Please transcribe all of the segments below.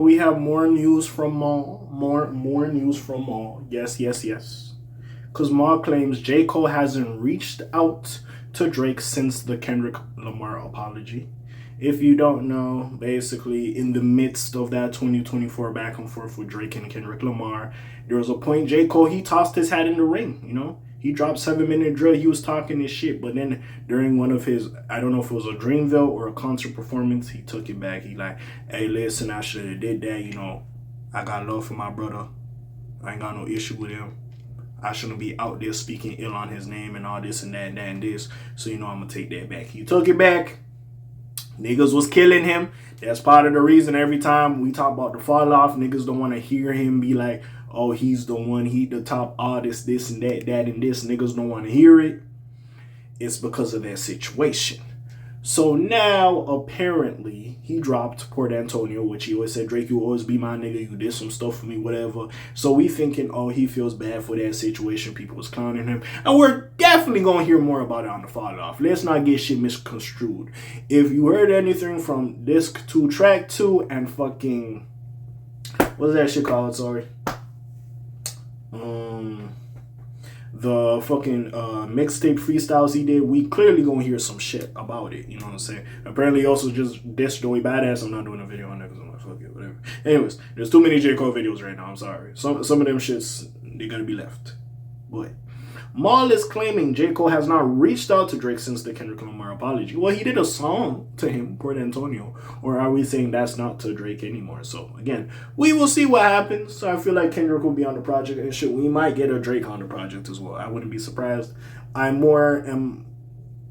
We have more news from Mawl. More news from Mawl. Yes, yes, yes. Because Mawl claims J. Cole hasn't reached out to Drake since the Kendrick Lamar apology. If you don't know, basically, in the midst of that 2024 back and forth with Drake and Kendrick Lamar, there was a point J. Cole, he tossed his hat in the ring, you know? He dropped 7 Minute Drill. He was talking his shit, but then during one of his, I don't know if it was a Dreamville or a concert performance, he took it back. He like, hey, listen, I should have did that. You know, I got love for my brother. I ain't got no issue with him. I shouldn't be out there speaking ill on his name and all this and that and that and this. So you know, I'm gonna take that back. He took it back. Niggas was killing him. That's part of the reason every time we talk about the fall off, niggas don't want to hear him be like, oh, he's the one, he the top artist, this and that, that and this. Niggas don't want to hear it. It's because of that situation. So now, apparently, he dropped Port Antonio, which he always said, Drake, you always be my nigga, you did some stuff for me, whatever. So we thinking, oh, he feels bad for that situation. People was clowning him. And we're definitely going to hear more about it on the fall off. Let's not get shit misconstrued. If you heard anything from disc 2, track 2, and fucking, what's that shit called, sorry? The fucking mixtape freestyles he did, we clearly gonna hear some shit about it. You know what I'm saying? Apparently, also just this Joey Badass. I'm not doing a video on that because I'm like, fuck it, whatever. Anyways, there's too many J. Cole videos right now. I'm sorry. Some of them shits, they gotta be left. But Mawl is claiming J. Cole has not reached out to Drake since the Kendrick Lamar apology. Well, he did a song to him, Port Antonio. Or are we saying that's not to Drake anymore? So, again, we will see what happens. So I feel like Kendrick will be on the project and shit. We might get a Drake on the project as well. I wouldn't be surprised. In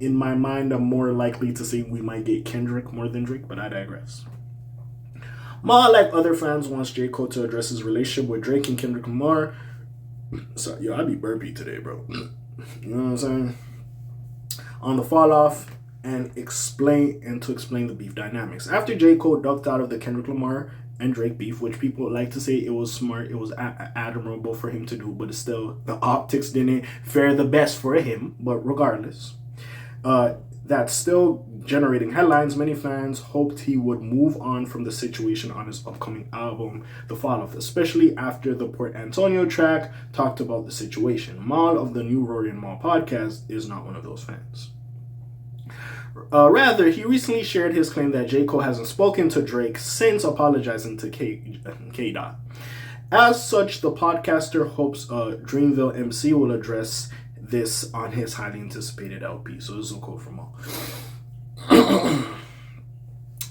my mind, I'm more likely to say we might get Kendrick more than Drake, but I digress. Mawl, like other fans, wants J. Cole to address his relationship with Drake and Kendrick Lamar. So, yo, I be burpy today, bro. You know what I'm saying? On the fall off and to explain the beef dynamics. After J. Cole ducked out of the Kendrick Lamar and Drake beef, which people like to say it was smart, it was admirable for him to do, but it's still, the optics didn't fare the best for him. But regardless, that's still generating headlines. Many fans hoped he would move on from the situation on his upcoming album, The Fall Off, especially after the Port Antonio track talked about the situation. Mawl of the New Rory and Mawl podcast is not one of those fans. Rather, he recently shared his claim that J. Cole hasn't spoken to Drake since apologizing to K. Dot. As such, the podcaster hopes Dreamville MC will address this on his highly anticipated LP. So this is a quote from Mawl.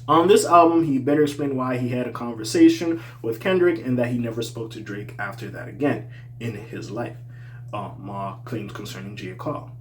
On this album, he better explain why he had a conversation with Kendrick and that he never spoke to Drake after that again in his life. Mawl claims concerning J. Cole.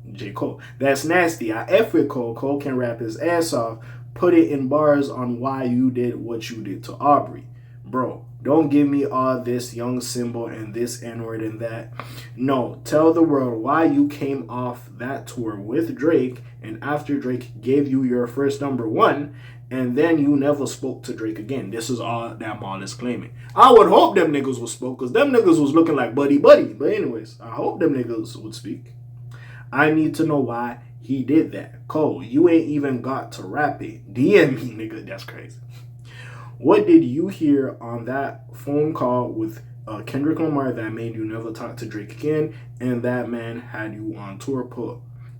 That's nasty. I F with Cole. Cole can rap his ass off. Put it in bars on why you did what you did to Aubrey. Bro, don't give me all this young symbol and this N-word and that. No, tell the world why you came off that tour with Drake and after Drake gave you your first #1 and then you never spoke to Drake again. This is all that Mawl is claiming. I would hope them niggas would spoke because them niggas was looking like buddy. But anyways, I hope them niggas would speak. I need to know why he did that. Cole, you ain't even got to rap it. DM me, nigga. That's crazy. What did you hear on that phone call with Kendrick Lamar that made you never talk to Drake again? And that man had you on tour.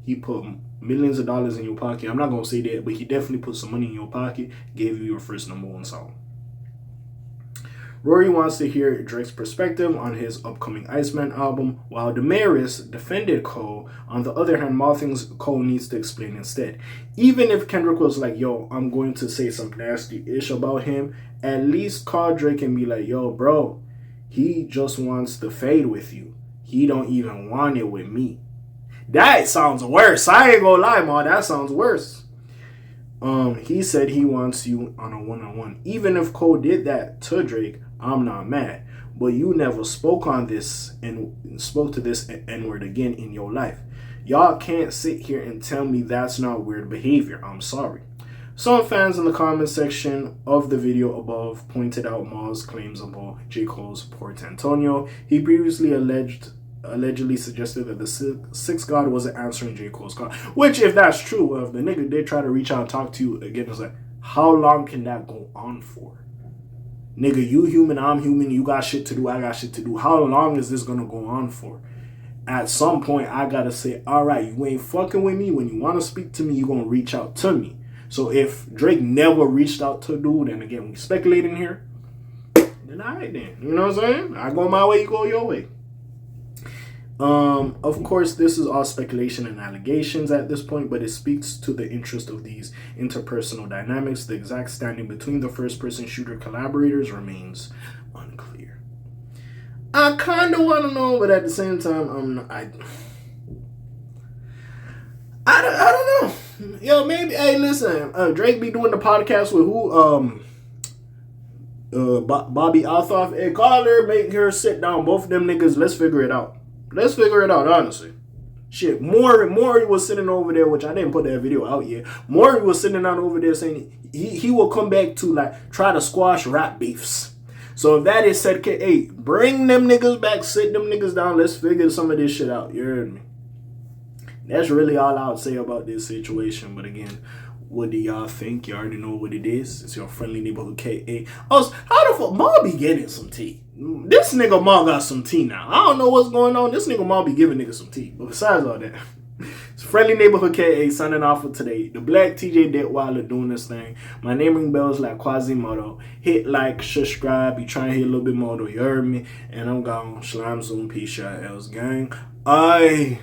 He put millions of dollars in your pocket. I'm not going to say that, but he definitely put some money in your pocket, gave you your first #1 song. Rory wants to hear Drake's perspective on his upcoming Iceman album, while Damaris defended Cole. On the other hand, Mawl thinks Cole needs to explain instead. Even if Kendrick was like, yo, I'm going to say some nasty-ish about him, at least call Drake and be like, yo, bro, he just wants to fade with you. He don't even want it with me. That sounds worse. I ain't gonna lie, Mawl. That sounds worse. He said he wants you on a one-on-one. Even if Cole did that to Drake, I'm not mad. But you never spoke on this and spoke to this N-word again in your life. Y'all can't sit here and tell me that's not weird behavior. I'm sorry. Some fans in the comment section of the video above pointed out Mawl's claims about J. Cole's Port Antonio. He previously allegedly suggested that the sixth god wasn't answering J. Cole's call. Which, if that's true, if the nigga did try to reach out and talk to you again, it's like, how long can that go on for? Nigga, you human, I'm human, you got shit to do, I got shit to do. How long is this gonna go on for? At some point, I gotta say, all right, you ain't fucking with me. When you want to speak to me, you gonna reach out to me. So if Drake never reached out to dude, and again, we speculating here, then all right then. You know what I'm saying? I go my way, you go your way. Of course, this is all speculation and allegations at this point, but it speaks to the interest of these interpersonal dynamics. The exact standing between the first-person shooter collaborators remains unclear. I kind of want to know, but at the same time, I don't know. Yo, maybe. Hey, listen. Drake be doing the podcast with who? Bobby Althoff. Hey, call her, make her sit down. Both of them niggas. Let's figure it out. Let's figure it out. Honestly, shit. Maury was sitting over there, which I didn't put that video out yet. Maury was sitting out over there saying he will come back to like try to squash rap beefs. So if that is said, hey, bring them niggas back, sit them niggas down, let's figure some of this shit out. You heard me? That's really all I would say about this situation. But again, what do y'all think? You already know what it is. It's your friendly neighborhood K.A. Oh, how the fuck Mawl be getting some tea? This nigga Mawl got some tea now. I don't know what's going on. This nigga Mawl be giving niggas some tea. But besides all that, it's friendly neighborhood K.A. signing off for today. The Black TJ Detweiler doing this thing. My name ring bells like Quasimodo. Hit like, subscribe. You trying to hear a little bit more though. You heard me. And I'm gone. Shalom Zoom. Peace out, else gang. Aye.